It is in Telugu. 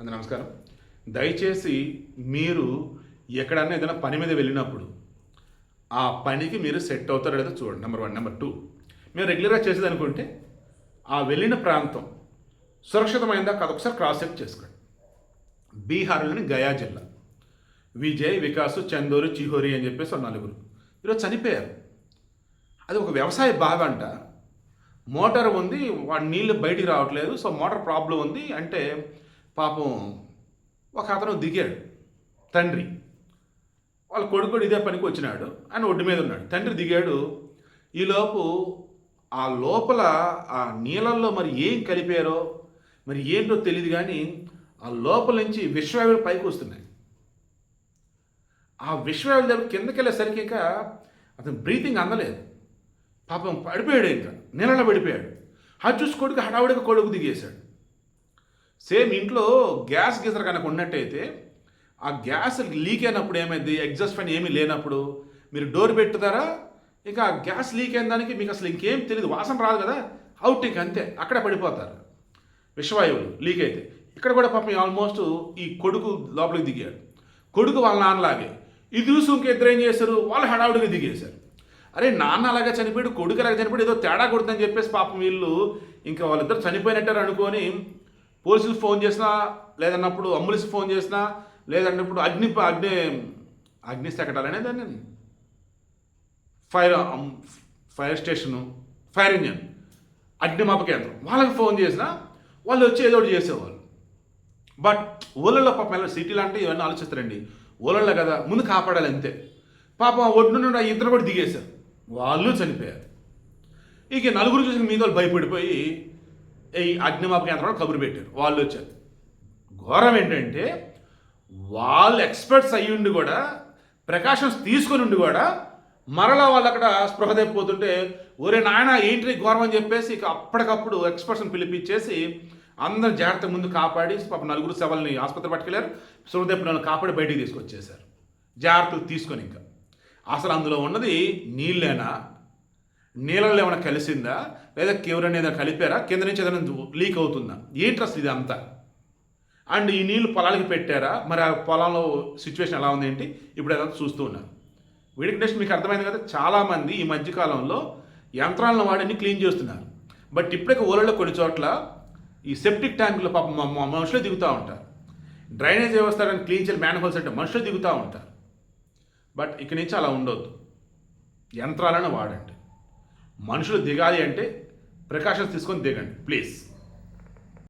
నమస్కారం. దయచేసి మీరు ఎక్కడన్నా ఏదైనా పని మీద వెళ్ళినప్పుడు ఆ పనికి మీరు సెట్ అవుతారో లేదో చూడండి. నెంబర్ 1. నెంబర్ 2, మేము రెగ్యులర్గా చేసేది అనుకుంటే ఆ వెళ్ళిన ప్రాంతం సురక్షితమైందా కాదు ఒకసారి క్రాస్ చెక్ చేసుకోండి. బీహార్లోని గయా జిల్లా విజయ్, వికాసు, చందోరు, చిహోరి అని చెప్పేసి ఒక నలుగురు ఈరోజు చనిపోయారు. అది ఒక వ్యవసాయ బావి అంట. మోటార్ ఉంది, వాడి నీళ్ళు బయటికి రావట్లేదు. సో మోటార్ ప్రాబ్లం ఉంది అంటే పాపం ఒక అతను దిగాడు. తండ్రి వాళ్ళ కొడుకు ఇదే పనికి వచ్చినాడు, ఆయన ఒడ్డు మీద ఉన్నాడు. తండ్రి దిగాడు. ఈలోపు ఆ లోపల ఆ నీళ్ళల్లో మరి ఏం కలిపారో మరి ఏంటో తెలియదు, కానీ ఆ లోపల నుంచి విశ్వవాయువులు పైకి వస్తున్నాయి. ఆ విశ్వవాయువుల దగ్గర కిందకి వెళ్ళేసరికి ఇంకా అతను బ్రీతింగ్ అందలేదు. పాపం పడిపోయాడు, ఇంకా నీళ్ళలో పడిపోయాడు. అది చూసి కొడుకు హడావుడిగా కొడుకు దిగేశాడు. సేమ్ ఇంట్లో గ్యాస్ గీజర్ కనుక ఉన్నట్టయితే ఆ గ్యాస్ లీక్ అయినప్పుడు ఏమైంది, ఎగ్జాస్ట్ ఫ్యాన్ ఏమీ లేనప్పుడు మీరు డోర్ పెట్టుతారా, ఇంకా ఆ గ్యాస్ లీక్ అయిన దానికి మీకు అసలు ఇంకేం తెలియదు, వాసన రాదు కదా, అవుట్ ఇంక అంతే, అక్కడే పడిపోతారు విషవాయువులు లీక్ అయితే. ఇక్కడ కూడా పాపం ఆల్మోస్ట్ ఈ కొడుకు లోపలికి దిగాడు. కొడుకు వాళ్ళ నాన్నలాగే ఇది చూసి ఇంకిద్దరు ఏం చేశారు, వాళ్ళు హడావుడిగా దిగేశారు. అరే నాన్న అలాగే చనిపోయాడు, కొడుకు అలాగే చనిపోయాడు, ఏదో తేడా కొడుతుందని చెప్పేసి పాపం వీళ్ళు ఇంకా వాళ్ళిద్దరు చనిపోయినట్టారు అనుకొని పోలీసులు ఫోన్ చేసినా, లేదన్నప్పుడు అంబులెన్స్ ఫోన్ చేసినా, లేదన్నప్పుడు అగ్ని శకటాలనే దాన్ని ఫైర్ స్టేషను, ఫైర్ ఇంజన్, అగ్నిమాపక కేంద్రం వాళ్ళకి ఫోన్ చేసినా వాళ్ళు వచ్చి ఏదో ఒకటి చేసేవాళ్ళు. బట్ ఊళ్ళల్లో పాపం సిటీలు అంటే ఇవన్నీ ఆలోచిస్తారండి. ఊళ్ళల్లో కదా ముందు కాపాడాలి అంతే. పాపం ఒడ్డు నుండి ఇద్దరు కూడా దిగేశారు, వాళ్ళు చనిపోయారు. ఇక నలుగురు చూసిన మీద వాళ్ళు భయపడిపోయి ఈ అగ్నిమాపక కేంద్రంలో కబురు పెట్టారు, వాళ్ళు వచ్చారు. ఘోరం ఏంటంటే వాళ్ళు ఎక్స్పర్ట్స్ అయ్యి ఉండి కూడా, ప్రికాషన్స్ తీసుకొని ఉండి కూడా మరలా వాళ్ళు అక్కడ స్పృహ తెప్పిపోతుంటే ఒరే నాయన ఏంటి ఘోరం అని చెప్పేసి ఇక అప్పటికప్పుడు ఎక్స్పర్ట్స్ని పిలిపించేసి అందరు జాగ్రత్త ముందు కాపాడి పాప నలుగురు శవాల్ని ఆసుపత్రి పట్టుకెళ్ళారు. స్పృహ తెప్పిన కాపాడి బయటికి తీసుకొచ్చేశారు జాగ్రత్తలు తీసుకొని. ఇంకా అసలు అందులో ఉన్నది నీళ్ళేనా, నీళ్ళలో ఏమైనా కలిసిందా, లేదా ఎవరైనా ఏదైనా కలిపారా, కింద నుంచి ఏదైనా లీక్ అవుతుందా, ఏంటి అసలు ఇది అంతా. అండ్ ఈ నీళ్ళు పొలాలకి పెట్టారా, మరి ఆ పొలంలో సిచ్యువేషన్ ఎలా ఉంది ఏంటి ఇప్పుడు ఏదైనా చూస్తూ ఉన్నారు. వీడికి నెక్స్ట్ మీకు అర్థమైంది కదా, చాలామంది ఈ మధ్యకాలంలో యంత్రాలను వాడిని క్లీన్ చేస్తున్నారు. బట్ ఇప్పటికే ఊళ్ళలో కొన్ని చోట్ల ఈ సెప్టిక్ ట్యాంకులు పాపం మనుషులు దిగుతూ ఉంటారు. డ్రైనేజ్ వ్యవస్థ క్లీన్ చేయాలి, మ్యాన్హోల్స్ అంటే మనుషులు దిగుతూ ఉంటారు. బట్ ఇక్కడి నుంచి అలా ఉండొద్దు, యంత్రాలను వాడండి. మనుషులు దిగాలి అంటే ప్రికాషన్స్ తీసుకొని దిగండి ప్లీజ్.